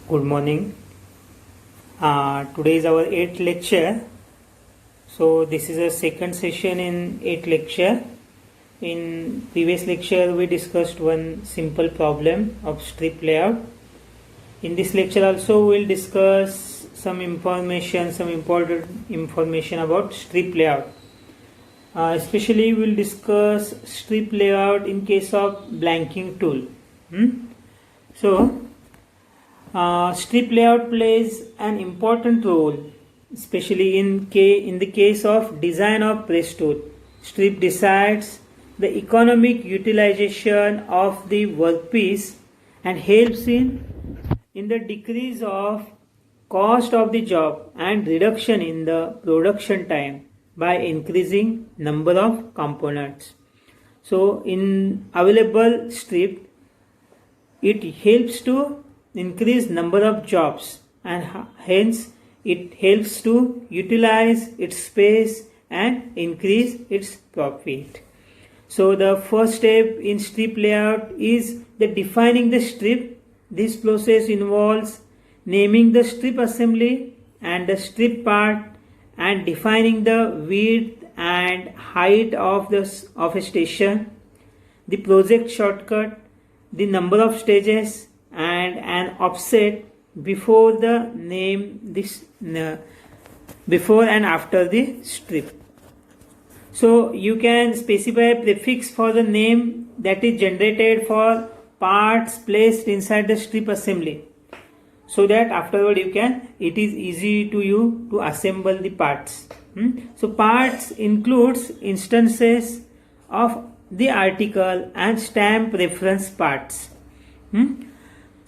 Good morning. Today is our 8th lecture. So this is a second session in 8th lecture. In previous lecture we discussed one simple problem of strip layout. In this lecture also we will discuss some important information about strip layout. Especially we will discuss strip layout in case of blanking tool. Strip layout plays an important role, especially in the case of design of press tool. Strip decides the economic utilization of the workpiece and helps in the decrease of cost of the job and reduction in the production time by increasing number of components. So in available strip, it helps to increase number of jobs and hence it helps to utilize its space and increase its profit. So the first step in strip layout is the defining the strip. This process involves naming the strip assembly and the strip part and defining the width and height of a station, the project shortcut, the number of stages and an offset before before and after the strip. So you can specify a prefix for the name that is generated for parts placed inside the strip assembly, so that afterward it is easy to you to assemble the parts. So parts includes instances of the article and stamp reference parts.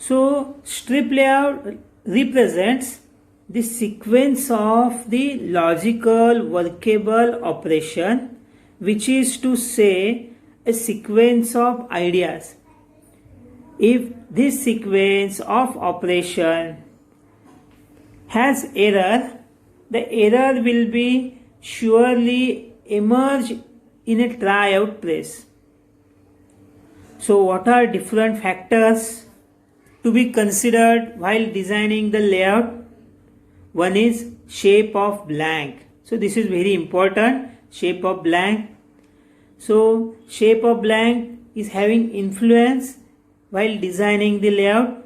So strip layout represents the sequence of the logical workable operation, which is to say a sequence of ideas. If this sequence of operation has error, the error will be surely emerge in a tryout press. So what are different factors to be considered while designing the layout? One is shape of blank. So this is very important, shape of blank. So shape of blank is having influence while designing the layout.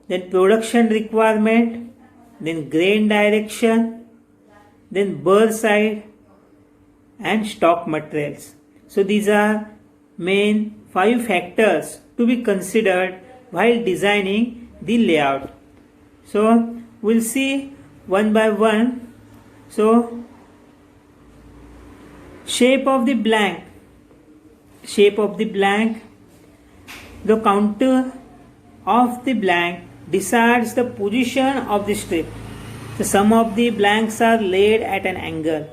Then production requirement, then grain direction, then burr side and stock materials. So these are main 5 factors to be considered while designing the layout. So we'll see one by one. So shape of the blank, the counter of the blank decides the position of the strip. So some of the blanks are laid at an angle.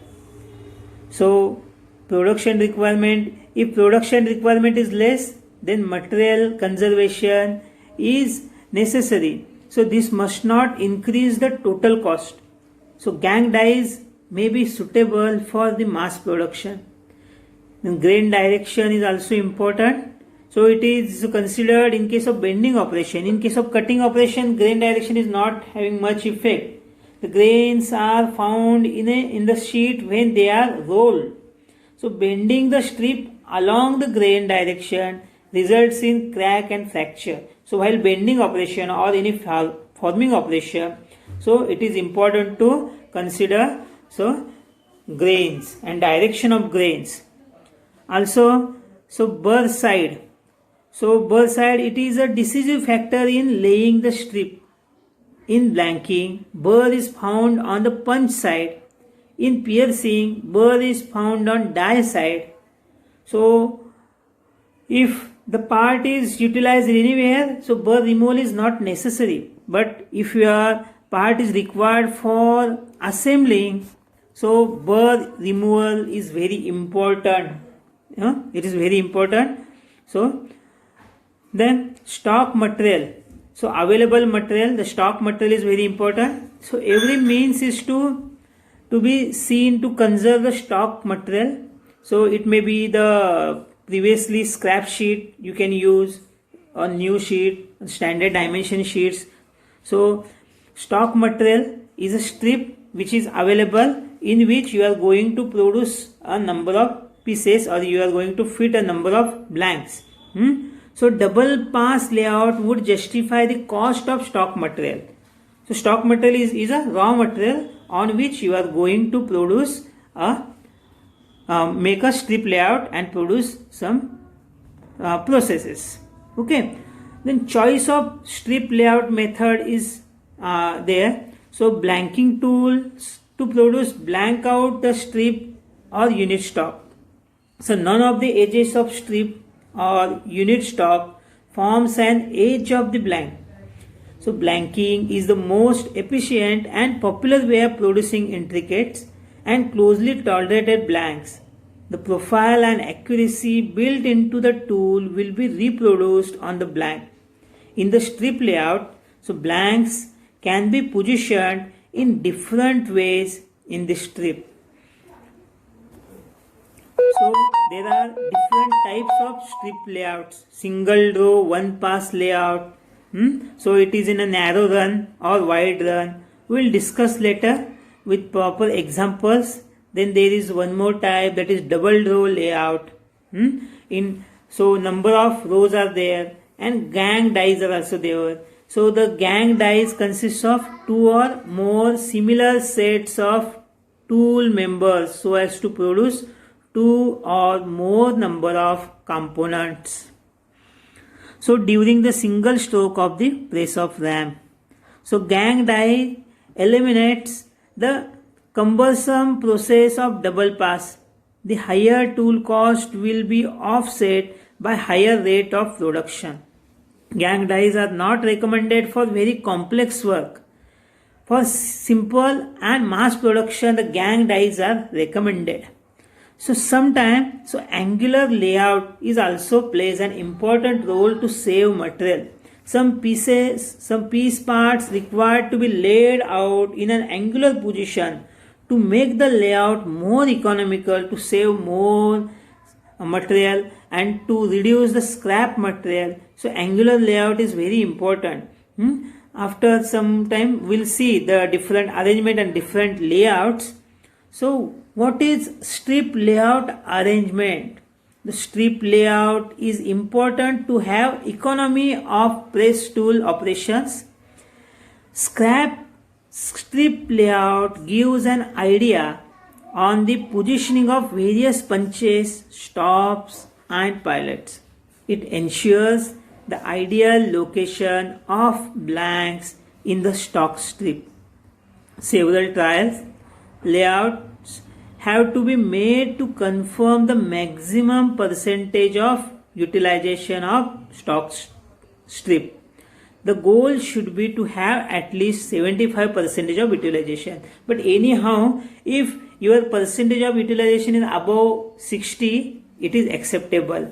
So production requirement, if production requirement is less, then material conservation is necessary. So this must not increase the total cost. So gang dies may be suitable for the mass production. Then grain direction is also important. So it is considered in case of bending operation. In case of cutting operation, grain direction is not having much effect. The grains are found in the sheet when they are rolled. So bending the strip along the grain direction results in crack and fracture. So while bending operation or any forming operation, so it is important to consider grains and direction of grains. Also, burr side. So burr side, it is a decisive factor in laying the strip. In blanking, burr is found on the punch side. In piercing, burr is found on die side. So if the part is utilized anywhere, so burr removal is not necessary. But if your part is required for assembling, so burr removal is very important. It is very important. So then stock material. So available material, the stock material is very important. So every means is to be seen to conserve the stock material. So it may be the previously scrap sheet you can use, a new sheet, standard dimension sheets. So stock material is a strip which is available in which you are going to produce a number of pieces or you are going to fit a number of blanks. So double pass layout would justify the cost of stock material. So stock material is a raw material on which you are going to produce make a strip layout and produce some processes. Okay. Then choice of strip layout method is there. So blanking tools to produce blank out the strip or unit stock. So none of the edges of strip or unit stock forms an edge of the blank. So blanking is the most efficient and popular way of producing intricate and closely tolerated blanks. The profile and accuracy built into the tool will be reproduced on the blank. In the strip layout, so blanks can be positioned in different ways in the strip. So there are different types of strip layouts. Single row, one pass layout. So it is in a narrow run or wide run. We will discuss later with proper examples. Then there is one more type, that is double row layout. So number of rows are there and gang dies are also there. So the gang dies consists of two or more similar sets of tool members so as to produce two or more number of components. So during the single stroke of the press of ram. So gang die eliminates the cumbersome process of double pass. The higher tool cost will be offset by higher rate of production. Gang dies are not recommended for very complex work. For simple and mass production, the gang dies are recommended. So sometimes, angular layout is also plays an important role to save material. Some piece parts required to be laid out in an angular position to make the layout more economical, to save more material and to reduce the scrap material. So angular layout is very important. After some time we'll see the different arrangement and different layouts. So what is strip layout arrangement? The strip layout is important to have economy of press tool operations. Scrap strip layout gives an idea on the positioning of various punches, stops and pilots. It ensures the ideal location of blanks in the stock strip. Several trials layouts have to be made to confirm the maximum percentage of utilization of stock strip. The goal should be to have at least 75% of utilization. But anyhow, if your percentage of utilization is above 60, it is acceptable.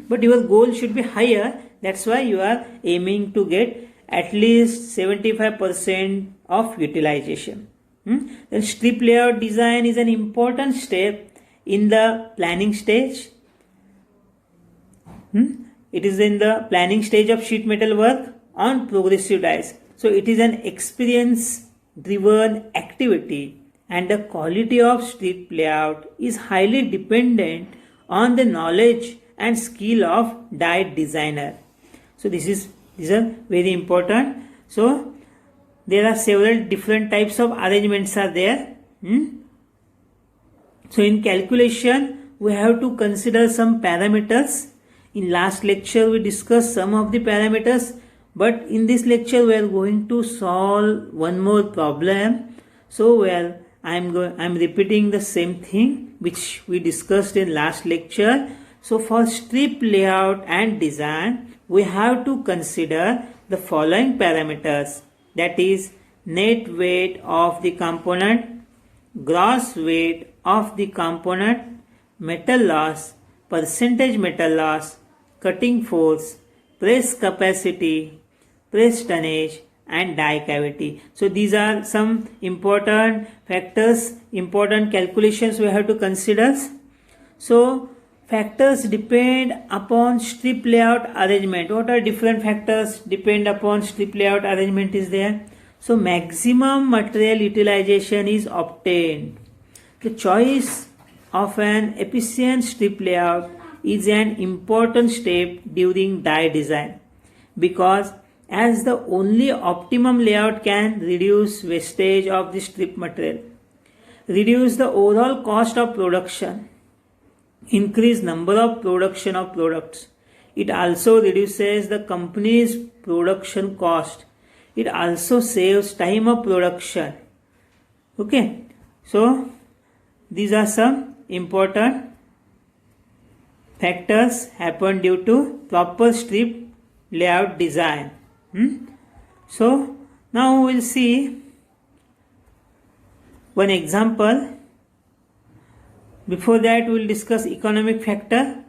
But your goal should be higher. That's why you are aiming to get at least 75% of utilization. Then strip layout design is an important step in the planning stage. It is in the planning stage of sheet metal work on progressive dies. So it is an experience driven activity and the quality of strip layout is highly dependent on the knowledge and skill of die designer. So these are very important. So there are several different types of arrangements are there. So in calculation we have to consider some parameters. In last lecture we discussed some of the parameters, but in this lecture we are going to solve one more problem. So I'm repeating the same thing which we discussed in last lecture. So for strip layout and design we have to consider the following parameters, that is net weight of the component, gross weight of the component, metal loss, percentage metal loss, cutting force, press capacity, press tonnage and die cavity. So these are some important factors, important calculations we have to consider. So factors depend upon strip layout arrangement. What are different factors depend upon strip layout arrangement is there? So maximum material utilization is obtained. The choice of an efficient strip layout is an important step during die design, because as the only optimum layout can reduce wastage of the strip material, reduce the overall cost of production, increase number of production of products. It also reduces the company's production cost. It also saves time of production. Okay, so these are some important factors happen due to proper strip layout design. So now we will see one example. Before that, we will discuss economic factor.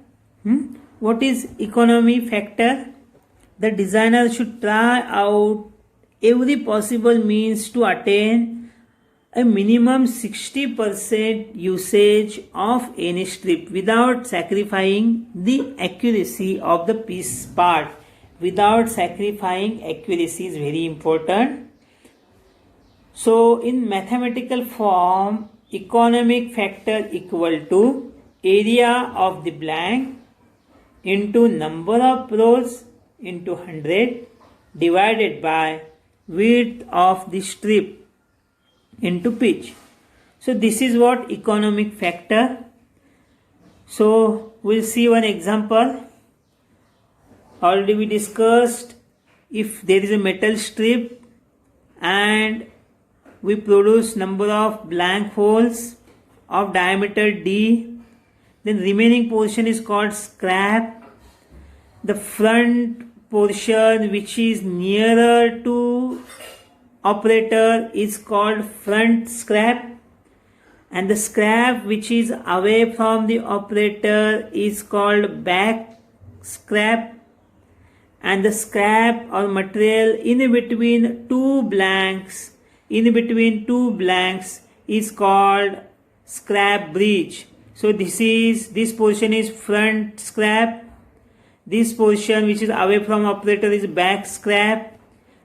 What is economy factor? The designer should try out every possible means to attain a minimum 60% usage of any strip without sacrificing the accuracy of the piece part. Without sacrificing accuracy is very important. So in mathematical form, economic factor equal to area of the blank into number of rows into 100 divided by width of the strip into pitch. So this is what economic factor. So we'll see one example. Already we discussed, if there is a metal strip and we produce number of blank holes of diameter d, then remaining portion is called scrap. The front portion which is nearer to operator is called front scrap, and the scrap which is away from the operator is called back scrap, and the scrap or material in between two blanks is called scrap bridge. So this portion is front scrap, this portion which is away from operator is back scrap,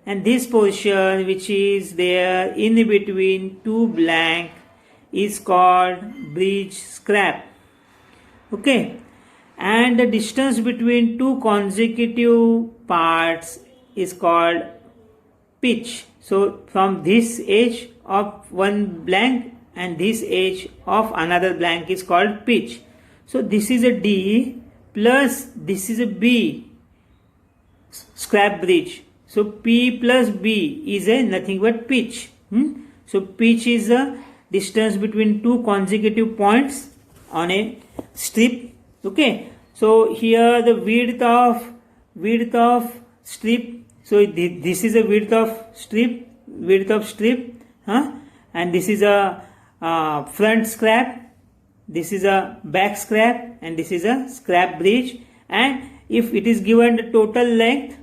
and this portion which is there in between two blank is called bridge scrap. Okay, and the distance between two consecutive parts is called pitch. So from this edge of one blank and this edge of another blank is called pitch. So this is a D plus this is a B, scrap bridge. So P plus B is a nothing but pitch. So pitch is the distance between two consecutive points on a strip. Okay, so here the width of strip. So this is a width of strip, and this is a front scrap, this is a back scrap, and this is a scrap bridge. And if it is given the total length,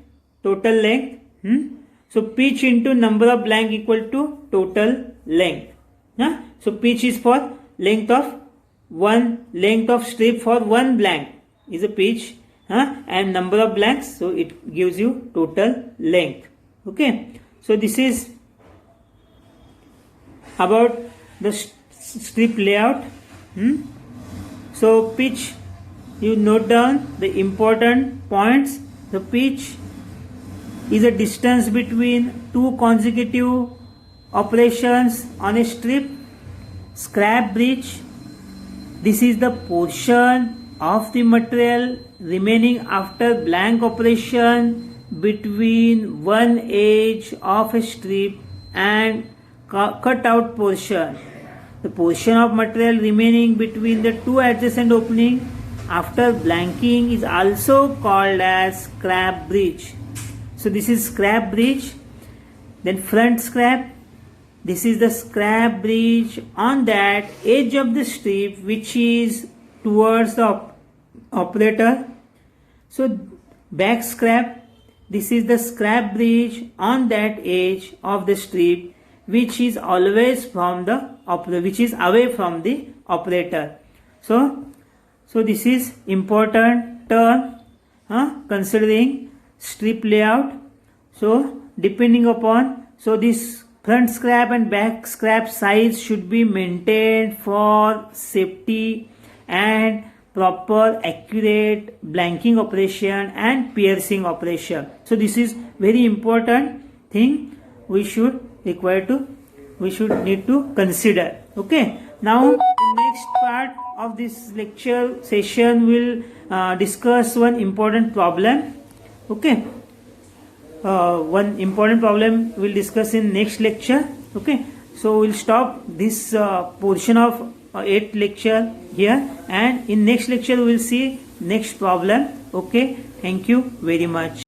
so pitch into number of blank equal to total length. So pitch is for length of strip for one blank is a pitch, and number of blanks, so it gives you total length. Okay, so this is about the strip layout. So pitch, you note down the important points. The pitch is a distance between two consecutive operations on a strip. Scrap bridge, this is the portion of the material remaining after blank operation between one edge of a strip and cut out portion. The portion of material remaining between the two adjacent openings after blanking is also called as scrap bridge. So this is scrap bridge. Then front scrap, this is the scrap bridge on that edge of the strip which is towards the operator. So back scrap, this is the scrap bridge on that edge of the strip which is always from the operator, which is away from the operator. So So this is important term considering strip layout. So depending upon, so this front scrap and back scrap size should be maintained for safety and proper accurate blanking operation and piercing operation. So this is very important thing we should need to consider. Okay, now in next part of this lecture session we'll discuss one important problem. Okay, one important problem we'll discuss in next lecture. Okay, so we'll stop this portion of 8th lecture here, and in next lecture we will see next problem. Okay, thank you very much.